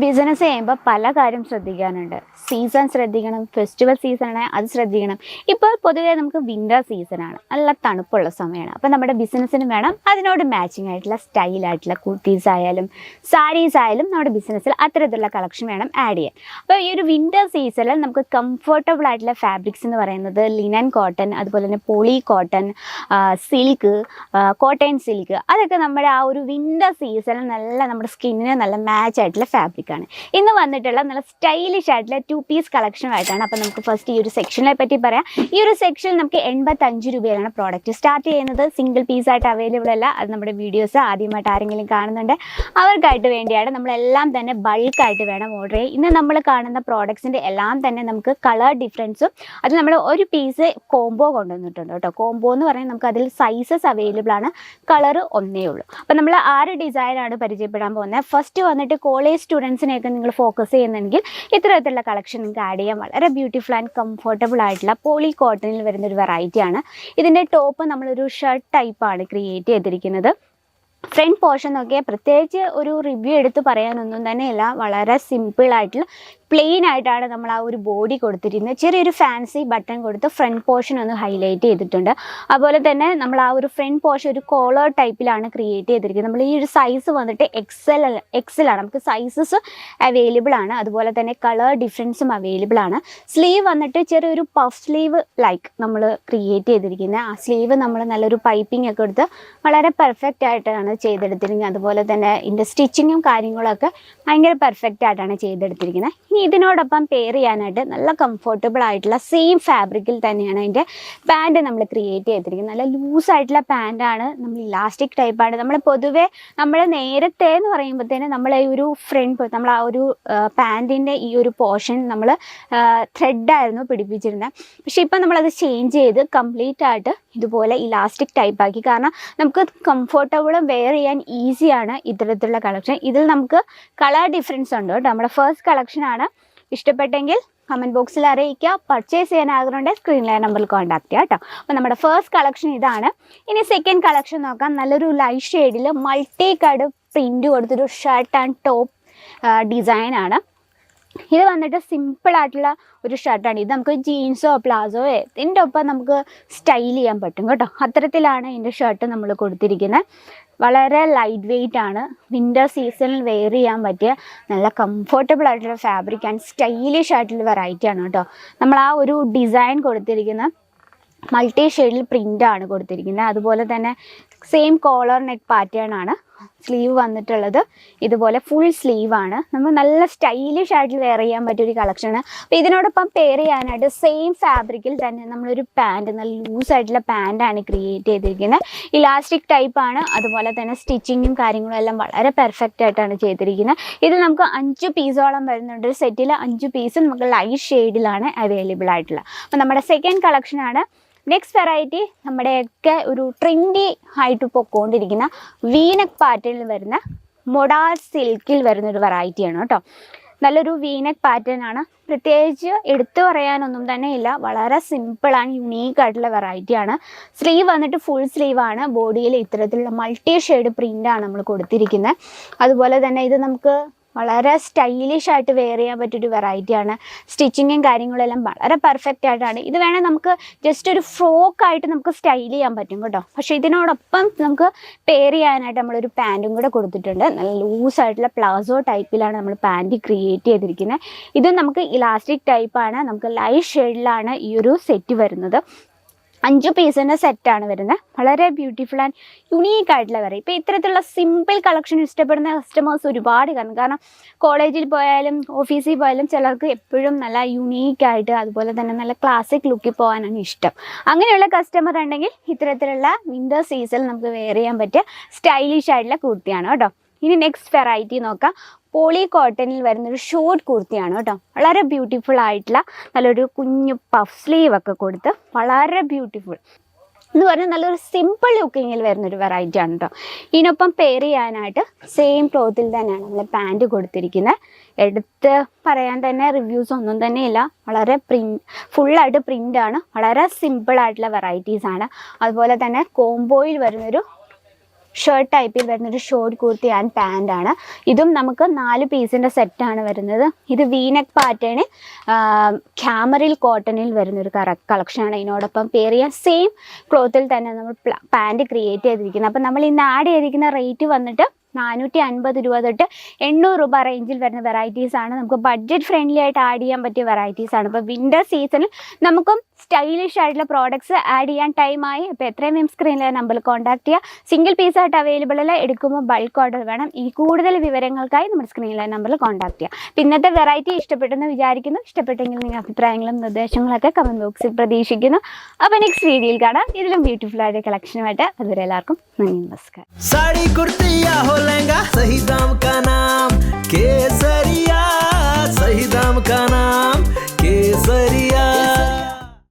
Business ചെയ്യുമ്പോൾ പല കാര്യം ശ്രദ്ധിക്കാനുണ്ട്. സീസൺ ശ്രദ്ധിക്കണം, ഫെസ്റ്റിവൽ സീസണാണ് അത് ശ്രദ്ധിക്കണം. ഇപ്പോൾ പൊതുവേ നമുക്ക് വിൻ്റർ സീസണാണ്, നല്ല തണുപ്പുള്ള സമയമാണ്. അപ്പോൾ നമ്മുടെ ബിസിനസ്സിന് വേണം അതിനോട് മാച്ചിങ് ആയിട്ടുള്ള സ്റ്റൈലായിട്ടുള്ള കുർത്തീസ് ആയാലും സാരീസ് ആയാലും നമ്മുടെ ബിസിനസ്സിൽ അത്തരത്തിലുള്ള കളക്ഷൻ വേണം ആഡ് ചെയ്യാൻ. അപ്പോൾ ഈ ഒരു വിൻ്റർ സീസണിൽ നമുക്ക് കംഫർട്ടബിൾ ആയിട്ടുള്ള ഫാബ്രിക്സ് എന്ന് പറയുന്നത് ലിനൻ കോട്ടൺ, അതുപോലെ തന്നെ poly cotton, silk, cotton silk, അതൊക്കെ നമ്മുടെ ആ ഒരു വിൻ്റർ സീസണിൽ നല്ല നമ്മുടെ സ്കിന്നിന് നല്ല മാച്ച് ആയിട്ടുള്ള ഫാബ്രിക്കാണ്. ഇന്ന് വന്നിട്ടുള്ള നല്ല സ്റ്റൈലിഷ് ആയിട്ടുള്ള 2 പീസ് കളക്ഷനുമായിട്ടാണ്. അപ്പോൾ നമുക്ക് ഫസ്റ്റ് ഈ ഒരു സെക്ഷനെ പറ്റി പറയാം. ഈ ഒരു സെക്ഷനിൽ നമുക്ക് 85 രൂപയിലാണ് പ്രോഡക്റ്റ് സ്റ്റാർട്ട് ചെയ്യുന്നത്. സിംഗിൾ പീസായിട്ട് അവൈലബിൾ അല്ല. അത് നമ്മുടെ വീഡിയോസ് ആദ്യമായിട്ട് ആരെങ്കിലും കാണുന്നുണ്ട് അവർക്കായിട്ട് വേണ്ടിയാണ്. നമ്മളെല്ലാം തന്നെ ബൾക്കായിട്ട് വേണം ഓർഡർ ചെയ്യുക. ഇന്ന് നമ്മൾ കാണുന്ന പ്രോഡക്ട്സിൻ്റെ എല്ലാം തന്നെ നമുക്ക് കളർ ഡിഫറൻസും അത് നമ്മൾ ഒരു പീസ് കോംബോ കൊണ്ടുവന്നിട്ടുണ്ട് കേട്ടോ. കോംബോ എന്ന് പറഞ്ഞാൽ നമുക്ക് അതിൽ സൈസസ് അവൈലബിൾ ആണ്, കളർ ഒന്നേ ഉള്ളൂ. അപ്പോൾ നമ്മൾ 6 ഡിസൈനാണ് പരിചയപ്പെടാൻ പോകുന്നത്. ഫസ്റ്റ് വന്നിട്ട് കോളേജ് സ്റ്റുഡൻസിനെയൊക്കെ നിങ്ങൾ ഫോക്കസ് ചെയ്യുന്നുണ്ടെങ്കിൽ ഇത്തരത്തിലുള്ള കളക്ഷൻ നിങ്ങൾക്ക് ആഡ് ചെയ്യാം. വളരെ ബ്യൂട്ടിഫുൾ ആൻഡ് കംഫർട്ടബിൾ ആയിട്ടുള്ള പോളി കോട്ടണിൽ വരുന്നൊരു വെറൈറ്റിയാണ്. ഇതിൻ്റെ ടോപ്പ് നമ്മളൊരു ഷർട്ട് ടൈപ്പാണ് ക്രിയേറ്റ് ചെയ്തിരിക്കുന്നത്. ഫ്രണ്ട് പോർഷൻ നോക്കിയാൽ പ്രത്യേകിച്ച് ഒരു റിവ്യൂ എടുത്ത് പറയാനൊന്നും തന്നെയില്ല. വളരെ സിമ്പിളായിട്ടുള്ള പ്ലെയിൻ ആയിട്ടാണ് നമ്മൾ ആ ഒരു ബോഡി കൊടുത്തിരിക്കുന്നത്. ചെറിയൊരു ഫാൻസി ബട്ടൺ കൊടുത്ത് ഫ്രണ്ട് പോർഷൻ ഒന്ന് ഹൈലൈറ്റ് ചെയ്തിട്ടുണ്ട്. അതുപോലെ തന്നെ നമ്മൾ ആ ഒരു ഫ്രണ്ട് പോർഷൻ ഒരു കോളർ ടൈപ്പിലാണ് ക്രിയേറ്റ് ചെയ്തിരിക്കുന്നത്. നമ്മൾ ഈ ഒരു സൈസ് വന്നിട്ട് എക്സൽ ആണ്. നമുക്ക് സൈസസ് അവൈലബിൾ ആണ്. അതുപോലെ തന്നെ കളർ ഡിഫറൻസും അവൈലബിൾ ആണ്. സ്ലീവ് വന്നിട്ട് ചെറിയൊരു പഫ് സ്ലീവ് ലൈക്ക് നമ്മൾ ക്രിയേറ്റ് ചെയ്തിരിക്കുന്നത്. ആ സ്ലീവ് നമ്മൾ നല്ലൊരു പൈപ്പിംഗ് ഒക്കെ എടുത്ത് വളരെ പെർഫെക്റ്റ് ആയിട്ടാണ് ചെയ്തെടുത്തിരിക്കുന്നത്. അതുപോലെ തന്നെ ഇതിൻ്റെ സ്റ്റിച്ചിങ്ങും കാര്യങ്ങളൊക്കെ ഭയങ്കര പെർഫെക്റ്റ് ആയിട്ടാണ് ചെയ്തെടുത്തിരിക്കുന്നത്. ഇനി ഇതിനോടൊപ്പം പെയർ ചെയ്യാനായിട്ട് നല്ല കംഫർട്ടബിൾ ആയിട്ടുള്ള സെയിം ഫാബ്രിക്കിൽ തന്നെയാണ് അതിൻ്റെ പാൻറ്റ് നമ്മൾ ക്രിയേറ്റ് ചെയ്തിരിക്കുന്നത്. നല്ല ലൂസായിട്ടുള്ള പാൻറ്റാണ്, നമ്മൾ ഇലാസ്റ്റിക് ടൈപ്പാണ്. നമ്മൾ പൊതുവേ നമ്മൾ നേരത്തെ എന്ന് പറയുമ്പോഴത്തേന് നമ്മൾ ഈ ഒരു നമ്മൾ ആ ഒരു പാൻറ്റിൻ്റെ ഈ ഒരു പോർഷൻ നമ്മൾ ത്രെഡായിരുന്നു പിടിപ്പിച്ചിരുന്നത്. പക്ഷേ ഇപ്പം നമ്മളത് ചേഞ്ച് ചെയ്ത് കംപ്ലീറ്റ് ആയിട്ട് ഇതുപോലെ ഇലാസ്റ്റിക് ടൈപ്പാക്കി. കാരണം നമുക്ക് കംഫർട്ടബിളും വെയർ ചെയ്യാൻ ഈസിയാണ് ഇത്തരത്തിലുള്ള കളക്ഷൻ. ഇതിൽ നമുക്ക് കളർ ഡിഫറൻസ് ഉണ്ട് കേട്ടോ. നമ്മുടെ ഫസ്റ്റ് കളക്ഷനാണ്. ഇഷ്ടപ്പെട്ടെങ്കിൽ കമൻറ്റ് ബോക്സിൽ അറിയിക്കുക. പർച്ചേസ് ചെയ്യാൻ ആഗ്രഹമുണ്ടെങ്കിൽ സ്ക്രീനിലെ നമ്പറിൽ കോൺടാക്ട് ചെയ്യുക കേട്ടോ. അപ്പോൾ നമ്മുടെ ഫസ്റ്റ് കളക്ഷൻ ഇതാണ്. ഇനി സെക്കൻഡ് കളക്ഷൻ നോക്കാം. നല്ലൊരു ലൈറ്റ് ഷെയ്ഡിൽ മൾട്ടി കളർ പ്രിൻറ്റ് കൊടുത്തൊരു ഷർട്ട് ആൻഡ് ടോപ്പ് ഡിസൈനാണ്. ഇത് വന്നിട്ട് സിമ്പിളായിട്ടുള്ള ഒരു ഷർട്ടാണ്. ഇത് നമുക്ക് ജീൻസോ പ്ലാസോ ഇതിൻ്റെ ഒപ്പം നമുക്ക് സ്റ്റൈൽ ചെയ്യാൻ പറ്റും കേട്ടോ. അത്തരത്തിലാണ് ഇതിൻ്റെ ഷർട്ട് നമ്മൾ കൊടുത്തിരിക്കുന്നത്. വളരെ ലൈറ്റ് വെയ്റ്റ് ആണ്. വിൻ്റർ സീസണിൽ വെയർ ചെയ്യാൻ പറ്റിയ നല്ല കംഫർട്ടബിൾ ആയിട്ടുള്ള ഫാബ്രിക് ആൻഡ് സ്റ്റൈലിഷ് ആയിട്ടുള്ള വെറൈറ്റിയാണ് കേട്ടോ. നമ്മൾ ആ ഒരു ഡിസൈൻ കൊടുത്തിരിക്കുന്ന മൾട്ടി ഷെയ്ഡിൽ പ്രിൻ്റാണ് കൊടുത്തിരിക്കുന്നത്. അതുപോലെ തന്നെ സെയിം കോളർ നെക്ക് പാറ്റേൺ ആണ്. സ്ലീവ് വന്നിട്ടുള്ളത് ഇതുപോലെ ഫുൾ സ്ലീവാണ്. നമുക്ക് നല്ല സ്റ്റൈലിഷ് ആയിട്ട് വെയർ ചെയ്യാൻ പറ്റിയൊരു കളക്ഷനാണ്. അപ്പോൾ ഇതിനോടൊപ്പം പെയർ ചെയ്യാനായിട്ട് സെയിം ഫാബ്രിക്കിൽ തന്നെ നമ്മളൊരു പാൻറ്റ്, നല്ല ലൂസായിട്ടുള്ള പാൻറ്റാണ് ക്രിയേറ്റ് ചെയ്തിരിക്കുന്നത്. ഇലാസ്റ്റിക് ടൈപ്പാണ്. അതുപോലെ തന്നെ സ്റ്റിച്ചിങ്ങും കാര്യങ്ങളും എല്ലാം വളരെ പെർഫെക്റ്റ് ആയിട്ടാണ് ചെയ്തിരിക്കുന്നത്. ഇത് നമുക്ക് 5 പീസോളം വരുന്നുണ്ട്. ഒരു സെറ്റിൽ 5 പീസ് നമുക്ക് ലൈറ്റ് ഷെയ്ഡിലാണ് അവൈലബിൾ ആയിട്ടുള്ളത്. അപ്പോൾ നമ്മുടെ സെക്കൻഡ് കളക്ഷനാണ്. നെക്സ്റ്റ് വെറൈറ്റി നമ്മുടെയൊക്കെ ഒരു ട്രെൻഡി ആയിട്ട് പൊയ്ക്കൊണ്ടിരിക്കുന്ന വീനക്ക് പാറ്റേണിൽ വരുന്ന മൊഡാർ സിൽക്കിൽ വരുന്നൊരു വെറൈറ്റിയാണ് കേട്ടോ. നല്ലൊരു വീനക്ക് പാറ്റേൺ ആണ്. പ്രത്യേകിച്ച് എടുത്തു പറയാനൊന്നും തന്നെ ഇല്ല. വളരെ സിമ്പിൾ ആൻഡ് യുണീക്ക് ആയിട്ടുള്ള വെറൈറ്റിയാണ്. സ്ലീവ് വന്നിട്ട് ഫുൾ സ്ലീവാണ്. ബോഡിയിൽ ഇത്തരത്തിലുള്ള മൾട്ടി ഷെയ്ഡ് പ്രിൻ്റാണ് നമ്മൾ കൊടുത്തിരിക്കുന്നത്. അതുപോലെ തന്നെ ഇത് നമുക്ക് വളരെ സ്റ്റൈലിഷ് ആയിട്ട് വെയർ ചെയ്യാൻ പറ്റിയൊരു വെറൈറ്റിയാണ്. സ്റ്റിച്ചിങ്ങും കാര്യങ്ങളെല്ലാം വളരെ പെർഫെക്റ്റ് ആയിട്ടാണ്. ഇത് വേണേൽ നമുക്ക് ജസ്റ്റ് ഒരു ഫ്രോക്കായിട്ട് നമുക്ക് സ്റ്റൈൽ ചെയ്യാൻ പറ്റും കേട്ടോ. പക്ഷേ ഇതിനോടൊപ്പം നമുക്ക് പെയർ ചെയ്യാനായിട്ട് നമ്മളൊരു പാൻറ്റും കൂടെ കൊടുത്തിട്ടുണ്ട്. നല്ല ലൂസായിട്ടുള്ള പ്ലാസോ ടൈപ്പിലാണ് നമ്മൾ പാൻറ്റ് ക്രിയേറ്റ് ചെയ്തിരിക്കുന്നത്. ഇത് നമുക്ക് ഇലാസ്റ്റിക് ടൈപ്പാണ്. നമുക്ക് ലൈറ്റ് ഷെയ്ഡിലാണ് ഈ ഒരു സെറ്റ് വരുന്നത്. 5 പീസിൻ്റെ സെറ്റാണ് വരുന്നത്. വളരെ ബ്യൂട്ടിഫുൾ ആൻഡ് യുണീക്ക് ആയിട്ടുള്ള വെറൈറ്റി. ഇപ്പോൾ ഇത്തരത്തിലുള്ള സിമ്പിൾ കളക്ഷൻ ഇഷ്ടപ്പെടുന്ന കസ്റ്റമേഴ്സ് ഒരുപാട് കാണും. കാരണം കോളേജിൽ പോയാലും ഓഫീസിൽ പോയാലും ചിലർക്ക് എപ്പോഴും നല്ല യുണീക്കായിട്ട് അതുപോലെ തന്നെ നല്ല ക്ലാസിക് ലുക്കിൽ പോകാനാണ് ഇഷ്ടം. അങ്ങനെയുള്ള കസ്റ്റമർ ഉണ്ടെങ്കിൽ ഇത്തരത്തിലുള്ള വിൻ്റർ സീസണിൽ നമുക്ക് വെയർ ചെയ്യാൻ പറ്റിയ സ്റ്റൈലിഷ് ആയിട്ടുള്ള കുർത്തിയാണ് കേട്ടോ. ഇനി നെക്സ്റ്റ് വെറൈറ്റി നോക്കാം. പോളി കോട്ടണിൽ വരുന്നൊരു ഷോർട്ട് കുർത്തിയാണ് കേട്ടോ. വളരെ ബ്യൂട്ടിഫുൾ ആയിട്ടുള്ള നല്ലൊരു കുഞ്ഞു പഫ് സ്ലീവ് ഒക്കെ കൊടുത്ത് വളരെ ബ്യൂട്ടിഫുൾ എന്ന് പറഞ്ഞാൽ നല്ലൊരു സിമ്പിൾ ലുക്കിങ്ങിൽ വരുന്നൊരു വെറൈറ്റി ആണ് കേട്ടോ. ഇതിനൊപ്പം പെയർ ചെയ്യാനായിട്ട് സെയിം ക്ലോത്തിൽ തന്നെയാണ് നമ്മൾ പാൻറ്റ് കൊടുത്തിരിക്കുന്നത്. എടുത്ത് പറയാൻ തന്നെ റിവ്യൂസ് ഒന്നും തന്നെ ഇല്ല. വളരെ ഫുള്ളായിട്ട് പ്രിൻ്റാണ്. വളരെ സിമ്പിളായിട്ടുള്ള വെറൈറ്റീസാണ്. അതുപോലെ തന്നെ കോംബോയിൽ വരുന്നൊരു ഷർട്ട് ടൈപ്പിൽ വരുന്നൊരു ഷോർട്ട് കുർത്തി ആൻഡ് പാൻ്റ് ആണ്. ഇതും നമുക്ക് 4 പീസിൻ്റെ സെറ്റാണ് വരുന്നത്. ഇത് വീനെക്ക് പാറ്റേണിൽ ക്യാമറിൽ കോട്ടണിൽ വരുന്നൊരു കളക്ഷനാണ്. ഇതിനോടൊപ്പം പെയർ ചെയ്യാൻ സെയിം ക്ലോത്തിൽ തന്നെ നമ്മൾ പാൻറ് ക്രിയേറ്റ് ചെയ്തിരിക്കുന്നത്. അപ്പം നമ്മൾ ഇന്ന് ആഡ് ചെയ്തിരിക്കുന്ന റേറ്റ് വന്നിട്ട് 450 രൂപ തൊട്ട് 800 രൂപ റേഞ്ചിൽ വരുന്ന വെറൈറ്റീസാണ്. നമുക്ക് ബഡ്ജറ്റ് ഫ്രണ്ട്ലി ആയിട്ട് ആഡ് ചെയ്യാൻ പറ്റിയ വെറൈറ്റീസാണ്. ഇപ്പോൾ വിൻ്റർ സീസണിൽ നമുക്കും സ്റ്റൈലിഷ് ആയിട്ടുള്ള പ്രോഡക്ട്സ് ആഡ് ചെയ്യാൻ ടൈമായി. അപ്പോൾ എത്രയും വേഗം സ്ക്രീനിലെ നമ്പറിൽ കോൺടാക്ട് ചെയ്യുക. സിംഗിൾ പീസായിട്ട് അവൈലബിൾ അല്ല, എടുക്കുമ്പോൾ ബൾക്ക് ഓർഡർ വേണം. ഈ കൂടുതൽ വിവരങ്ങൾക്കായി നമ്മുടെ സ്ക്രീനിലെ നമ്പറിൽ കോൺടാക്ട് ചെയ്യുക. അപ്പോൾ ഇന്നത്തെ വെറൈറ്റി ഇഷ്ടപ്പെട്ടെന്ന് വിചാരിക്കുന്നു. ഇഷ്ടപ്പെട്ടെങ്കിൽ നിങ്ങൾ അഭിപ്രായങ്ങളും നിർദ്ദേശങ്ങളൊക്കെ കമൻറ്റ് ബോക്സിൽ പ്രതീക്ഷിക്കുന്നു. അപ്പോൾ നെക്സ്റ്റ് വീഡിയോയിൽ കാണാം ഇതിലും ബ്യൂട്ടിഫുൾ ആയിട്ട് കളക്ഷനുമായിട്ട്. അതുവരെ എല്ലാവർക്കും നന്ദി, നമസ്കാരം. साड़ी कुर्ती या हो लहंगा, सही दाम का नाम केसरिया, सही दाम का नाम